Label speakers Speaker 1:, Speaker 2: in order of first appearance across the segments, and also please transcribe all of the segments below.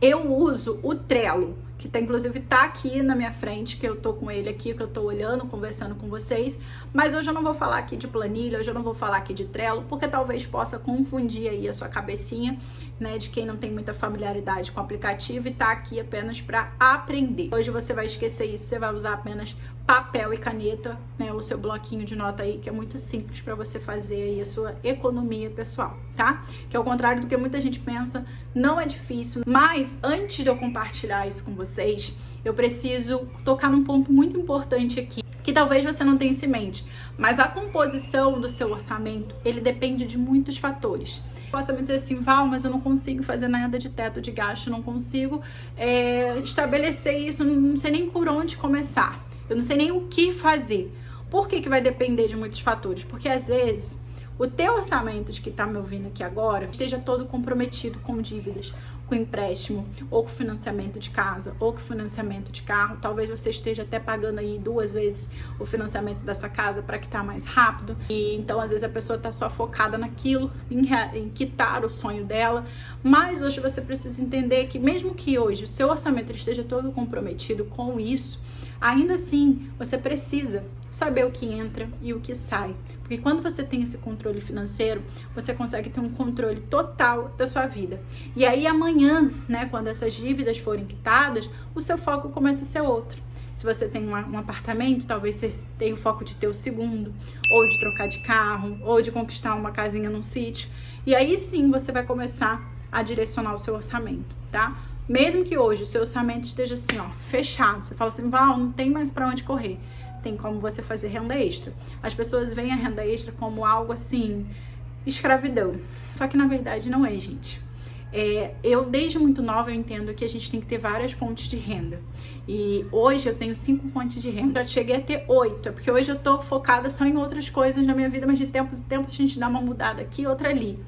Speaker 1: Eu uso o Trello, que inclusive tá aqui na minha frente, que eu tô com ele aqui, que eu tô olhando, conversando com vocês, mas hoje eu não vou falar aqui de planilha, hoje eu não vou falar aqui de Trello, porque talvez possa confundir aí a sua cabecinha, né, de quem não tem muita familiaridade com o aplicativo e tá aqui apenas para aprender. Hoje você vai esquecer isso, você vai usar apenas papel e caneta, né, o seu bloquinho de nota aí, que é muito simples para você fazer aí a sua economia pessoal, tá? Que ao contrário do que muita gente pensa, não é difícil, mas antes de eu compartilhar isso com vocês, eu preciso tocar num ponto muito importante aqui, que talvez você não tenha isso em mente, mas a composição do seu orçamento, ele depende de muitos fatores. Posso me dizer assim, Val, mas eu não consigo fazer nada de teto de gasto, não consigo estabelecer isso, não sei nem por onde começar. Eu não sei nem o que fazer. Por que vai depender de muitos fatores? Porque às vezes o teu orçamento de que está me ouvindo aqui agora esteja todo comprometido com dívidas, com empréstimo, ou com financiamento de casa, ou com financiamento de carro. Talvez você esteja até pagando aí 2 vezes o financiamento dessa casa para quitar mais rápido. E então às vezes a pessoa está só focada naquilo, em quitar o sonho dela. Mas hoje você precisa entender que mesmo que hoje o seu orçamento esteja todo comprometido com isso, ainda assim, você precisa saber o que entra e o que sai. Porque quando você tem esse controle financeiro, você consegue ter um controle total da sua vida. E aí amanhã, né, quando essas dívidas forem quitadas, o seu foco começa a ser outro. Se você tem um apartamento, talvez você tenha o foco de ter o segundo, ou de trocar de carro, ou de conquistar uma casinha num sítio. E aí sim você vai começar a direcionar o seu orçamento, tá? Mesmo que hoje o seu orçamento esteja assim, ó, fechado, você fala assim, Val, não tem mais para onde correr. Tem como você fazer renda extra. As pessoas veem a renda extra como algo assim, escravidão. Só que na verdade não é, gente. Eu desde muito nova eu entendo que a gente tem que ter várias fontes de renda. E hoje eu tenho 5 fontes de renda. Já cheguei a ter 8, porque hoje eu tô focada só em outras coisas na minha vida, mas de tempos em tempos a gente dá uma mudada aqui, outra ali.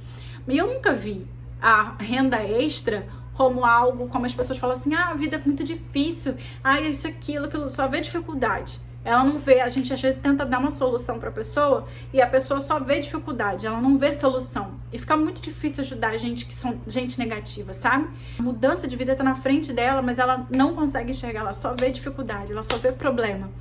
Speaker 1: E eu nunca vi a renda extra como algo, como as pessoas falam assim, a vida é muito difícil, isso, aquilo, só vê dificuldade. Ela não vê, a gente às vezes tenta dar uma solução para a pessoa e a pessoa só vê dificuldade, ela não vê solução. E fica muito difícil ajudar gente que são gente negativa, sabe? A mudança de vida tá na frente dela, mas ela não consegue enxergar, ela só vê dificuldade, ela só vê problema.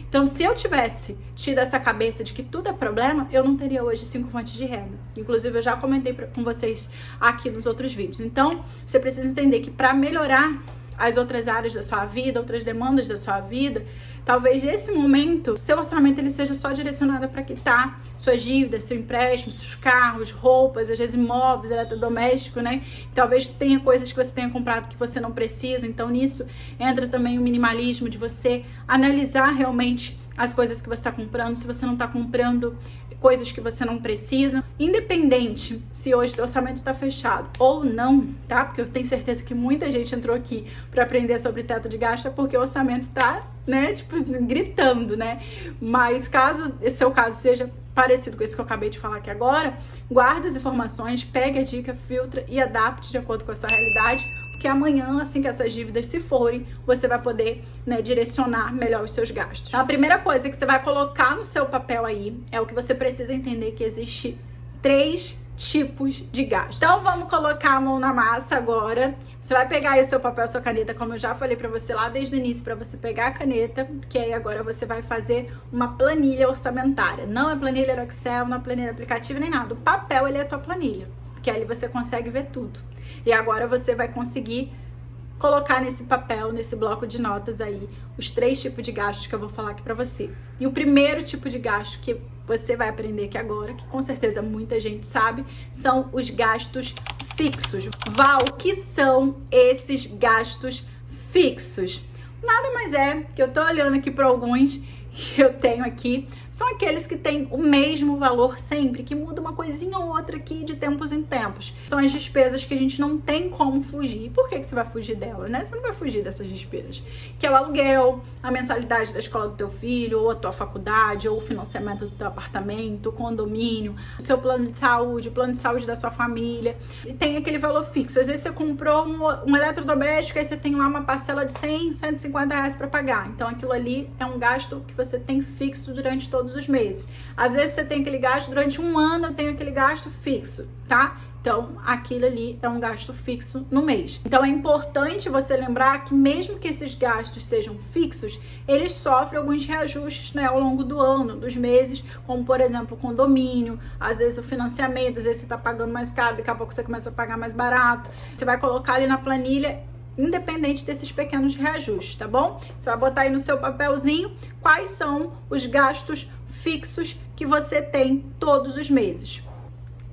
Speaker 1: Então, se eu tivesse tido essa cabeça de que tudo é problema, eu não teria hoje 5 fontes de renda. Inclusive, eu já comentei com vocês aqui nos outros vídeos. Então, você precisa entender que para melhorar as outras áreas da sua vida, outras demandas da sua vida, talvez nesse momento, seu orçamento ele seja só direcionado para quitar suas dívidas, seu empréstimo, seus carros, roupas, às vezes imóveis, eletrodoméstico, né? Talvez tenha coisas que você tenha comprado que você não precisa, então nisso entra também o minimalismo de você analisar realmente as coisas que você está comprando, se você não está comprando coisas que você não precisa, independente se hoje o orçamento está fechado ou não, tá? Porque eu tenho certeza que muita gente entrou aqui para aprender sobre teto de gasto porque o orçamento tá, né, tipo, gritando, né? Mas caso esse seu caso seja parecido com isso que eu acabei de falar aqui agora, guarde as informações, pegue a dica, filtra e adapte de acordo com a sua realidade, porque amanhã, assim que essas dívidas se forem, você vai poder, né, direcionar melhor os seus gastos. Então, a primeira coisa que você vai colocar no seu papel aí é o que você precisa entender, que existe 3 tipos de gastos. Então vamos colocar a mão na massa agora. Você vai pegar aí o seu papel, sua caneta, como eu já falei pra você lá desde o início, pra você pegar a caneta, que aí agora você vai fazer uma planilha orçamentária. Não é planilha no Excel, não é planilha aplicativo nem nada. O papel, ele é a tua planilha, porque ali você consegue ver tudo. E agora você vai conseguir colocar nesse papel, nesse bloco de notas aí, os 3 tipos de gastos que eu vou falar aqui pra você. E o primeiro tipo de gasto que você vai aprender aqui agora, que com certeza muita gente sabe, são os gastos fixos. Val, o que são esses gastos fixos? Nada mais é que eu tô olhando aqui para alguns que eu tenho aqui, são aqueles que têm o mesmo valor sempre, que muda uma coisinha ou outra aqui de tempos em tempos. São as despesas que a gente não tem como fugir. Por que você vai fugir dela, né? Você não vai fugir dessas despesas. Que é o aluguel, a mensalidade da escola do teu filho, ou a tua faculdade, ou o financiamento do teu apartamento, o condomínio, o seu plano de saúde, o plano de saúde da sua família. E tem aquele valor fixo. Às vezes você comprou um eletrodoméstico, aí você tem lá uma parcela de 100, 150 reais para pagar. Então aquilo ali é um gasto que você tem fixo durante todos os meses. Às vezes você tem aquele gasto durante um ano, eu tenho aquele gasto fixo, tá? Então, aquilo ali é um gasto fixo no mês. Então, é importante você lembrar que mesmo que esses gastos sejam fixos, eles sofrem alguns reajustes, né, ao longo do ano, dos meses, como, por exemplo, o condomínio, às vezes o financiamento, às vezes você tá pagando mais caro, daqui a pouco você começa a pagar mais barato. Você vai colocar ali na planilha, independente desses pequenos reajustes, tá bom? Você vai botar aí no seu papelzinho quais são os gastos fixos que você tem todos os meses.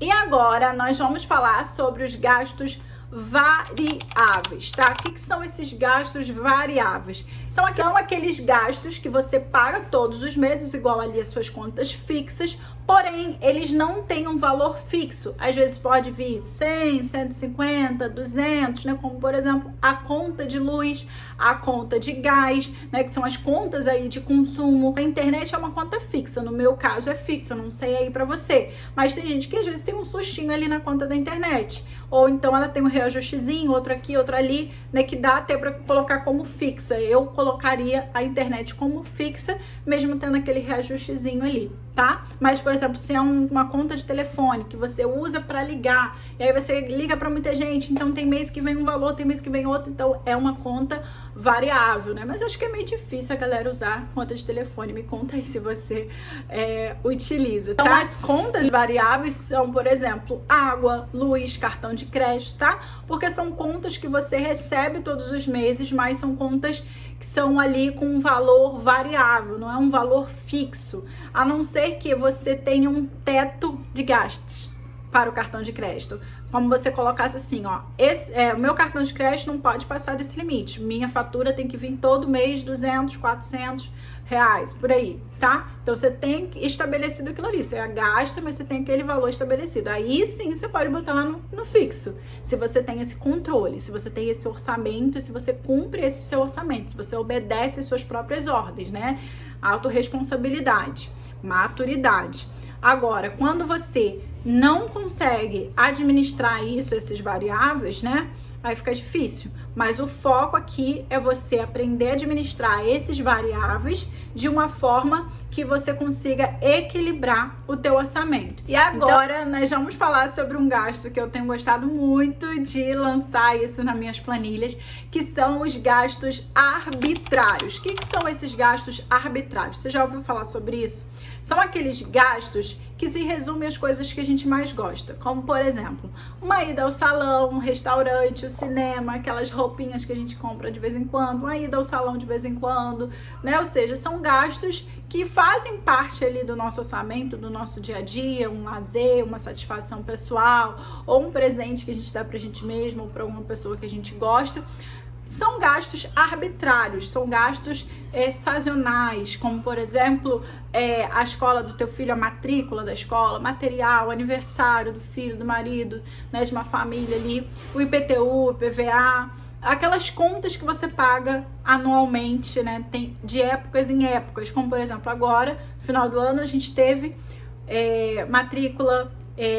Speaker 1: E agora nós vamos falar sobre os gastos variáveis, tá? O que são esses gastos variáveis? São aqueles gastos que você paga todos os meses, igual ali as suas contas fixas, porém, eles não têm um valor fixo. Às vezes pode vir 100, 150, 200, né? Como, por exemplo, a conta de luz, a conta de gás, né? Que são as contas aí de consumo. A internet é uma conta fixa, no meu caso é fixa, não sei aí pra você. Mas tem gente que às vezes tem um sustinho ali na conta da internet. Ou então ela tem um reajustezinho, outro aqui, outro ali, né? Que dá até pra colocar como fixa. Eu colocaria a internet como fixa, mesmo tendo aquele reajustezinho ali, tá? Mas, por exemplo, se é uma conta de telefone que você usa para ligar, e aí você liga para muita gente, então tem mês que vem um valor, tem mês que vem outro, então é uma conta variável, né? Mas acho que é meio difícil a galera usar conta de telefone. Me conta aí se você utiliza, tá? Então, as contas variáveis são, por exemplo, água, luz, cartão de crédito, tá? Porque são contas que você recebe todos os meses, mas são contas que são ali com um valor variável, não é um valor fixo, a não ser que você tenha um teto de gastos para o cartão de crédito. Como você colocasse assim, ó, o meu cartão de crédito não pode passar desse limite, minha fatura tem que vir todo mês 200, 400 reais, por aí, tá? Então você tem estabelecido aquilo ali, você gasta, mas você tem aquele valor estabelecido. Aí sim você pode botar lá no fixo, se você tem esse controle, se você tem esse orçamento, se você cumpre esse seu orçamento, se você obedece às suas próprias ordens, né? Autorresponsabilidade, maturidade. Agora, quando você não consegue administrar isso, esses variáveis, né? Aí fica difícil. Mas o foco aqui é você aprender a administrar esses variáveis de uma forma que você consiga equilibrar o teu orçamento. E agora nós vamos falar sobre um gasto que eu tenho gostado muito de lançar isso nas minhas planilhas, que são os gastos arbitrários. O que são esses gastos arbitrários? Você já ouviu falar sobre isso? São aqueles gastos que se resumem às coisas que a gente mais gosta, como, por exemplo, uma ida ao salão, um restaurante, o cinema, aquelas roupinhas que a gente compra de vez em quando, uma ida ao salão de vez em quando, né? Ou seja, são gastos que fazem parte ali do nosso orçamento, do nosso dia a dia, um lazer, uma satisfação pessoal, ou um presente que a gente dá pra gente mesmo, ou pra alguma pessoa que a gente gosta. São gastos arbitrários, são gastos sazonais, como, por exemplo, a escola do teu filho, a matrícula da escola, material, aniversário do filho, do marido, né, de uma família ali, o IPTU, o IPVA, aquelas contas que você paga anualmente, né, tem de épocas em épocas, como, por exemplo, agora, no final do ano, a gente teve matrícula,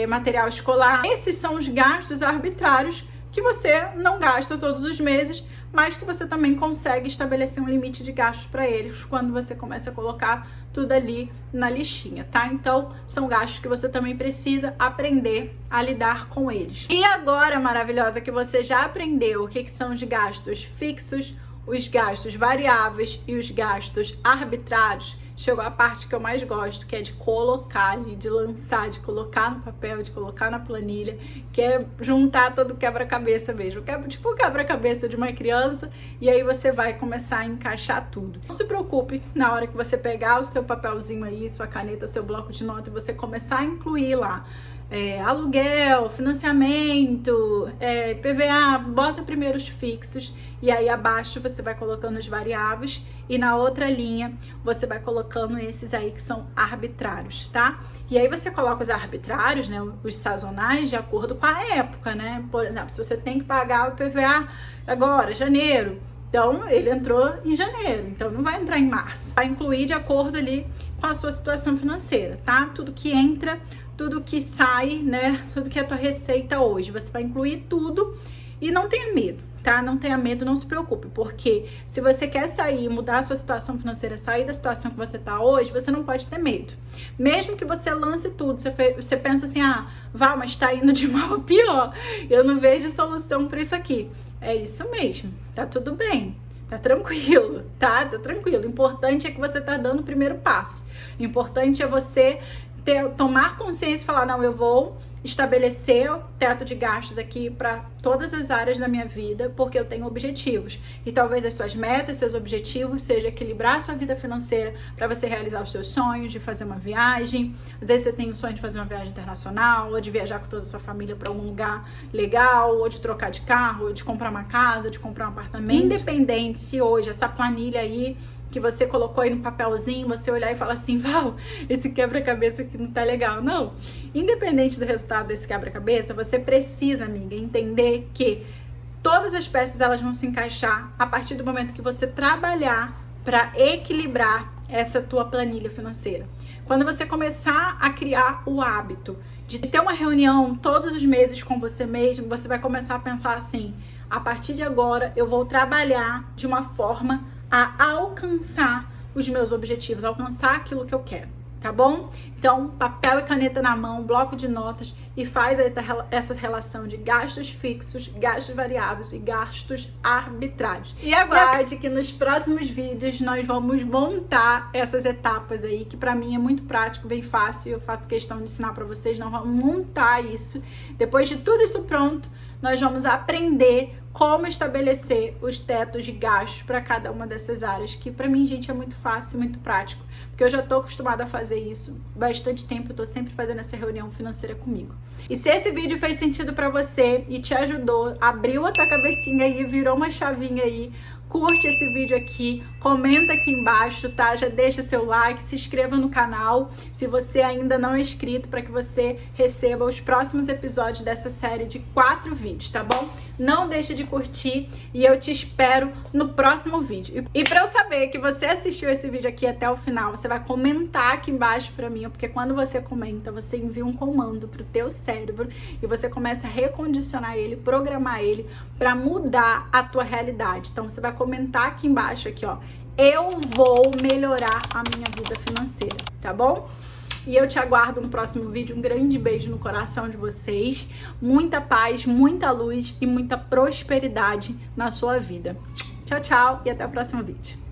Speaker 1: material escolar. Esses são os gastos arbitrários que você não gasta todos os meses, mas que você também consegue estabelecer um limite de gastos para eles quando você começa a colocar tudo ali na listinha, tá? Então, são gastos que você também precisa aprender a lidar com eles. E agora, maravilhosa, que você já aprendeu o que são os gastos fixos, os gastos variáveis e os gastos arbitrários, chegou a parte que eu mais gosto, que é de colocar ali, de lançar, de colocar no papel, de colocar na planilha, que é juntar todo o quebra-cabeça mesmo, tipo o quebra-cabeça de uma criança, e aí você vai começar a encaixar tudo. Não se preocupe na hora que você pegar o seu papelzinho aí, sua caneta, seu bloco de nota, e você começar a incluir lá aluguel, financiamento, PVA, bota primeiro os fixos e aí abaixo você vai colocando os variáveis e na outra linha você vai colocando esses aí que são arbitrários, tá? E aí você coloca os arbitrários, né, os sazonais, de acordo com a época, né? Por exemplo, se você tem que pagar o PVA agora, janeiro, então ele entrou em janeiro, então não vai entrar em março. Vai incluir de acordo ali com a sua situação financeira, tá? Tudo que entra, tudo que sai, né? Tudo que é a tua receita hoje, você vai incluir tudo e não tenha medo, tá? Não tenha medo, não se preocupe, porque se você quer sair, mudar a sua situação financeira, sair da situação que você tá hoje, você não pode ter medo. Mesmo que você lance tudo, você pensa assim, Val, mas tá indo de mal a pior, eu não vejo solução para isso aqui. É isso mesmo, tá tudo bem. Tá tranquilo, tá? Tá tranquilo. O importante é que você tá dando o primeiro passo. O importante é você tomar consciência e falar, não, eu vou estabelecer o teto de gastos aqui para todas as áreas da minha vida, porque eu tenho objetivos. E talvez as suas metas, seus objetivos, seja equilibrar a sua vida financeira para você realizar os seus sonhos de fazer uma viagem. Às vezes você tem o sonho de fazer uma viagem internacional, ou de viajar com toda a sua família para algum lugar legal, ou de trocar de carro, ou de comprar uma casa, de comprar um apartamento. Independente se hoje essa planilha aí que você colocou aí no papelzinho, você olhar e falar assim, Val, esse quebra-cabeça aqui não tá legal. Não. Independente do resultado desse quebra-cabeça, você precisa, amiga, entender que todas as peças elas vão se encaixar a partir do momento que você trabalhar para equilibrar essa tua planilha financeira. Quando você começar a criar o hábito de ter uma reunião todos os meses com você mesmo, você vai começar a pensar assim, a partir de agora eu vou trabalhar de uma forma a alcançar os meus objetivos, alcançar aquilo que eu quero, tá bom? Então, papel e caneta na mão, bloco de notas e faz essa relação de gastos fixos, gastos variáveis e gastos arbitrários. E aguarde que nos próximos vídeos nós vamos montar essas etapas aí, que pra mim é muito prático, bem fácil, eu faço questão de ensinar pra vocês, nós vamos montar isso. Depois de tudo isso pronto, nós vamos aprender como estabelecer os tetos de gastos para cada uma dessas áreas, que para mim, gente, é muito fácil, muito prático, porque eu já tô acostumada a fazer isso bastante tempo, eu tô sempre fazendo essa reunião financeira comigo. E se esse vídeo fez sentido para você e te ajudou, abriu a tua cabecinha aí, virou uma chavinha aí, curte esse vídeo aqui, comenta aqui embaixo, tá? Já deixa seu like, se inscreva no canal se você ainda não é inscrito, para que você receba os próximos episódios dessa série de 4 vídeos, tá bom? Não deixe de curtir e eu te espero no próximo vídeo. E para eu saber que você assistiu esse vídeo aqui até o final, você vai comentar aqui embaixo para mim, porque quando você comenta, você envia um comando pro teu cérebro e você começa a recondicionar ele, programar ele para mudar a tua realidade. Então você vai comentar aqui embaixo, aqui ó, eu vou melhorar a minha vida financeira, tá bom? E eu te aguardo no próximo vídeo. Um grande beijo no coração de vocês, muita paz, muita luz e muita prosperidade na sua vida. Tchau, tchau e até o próximo vídeo.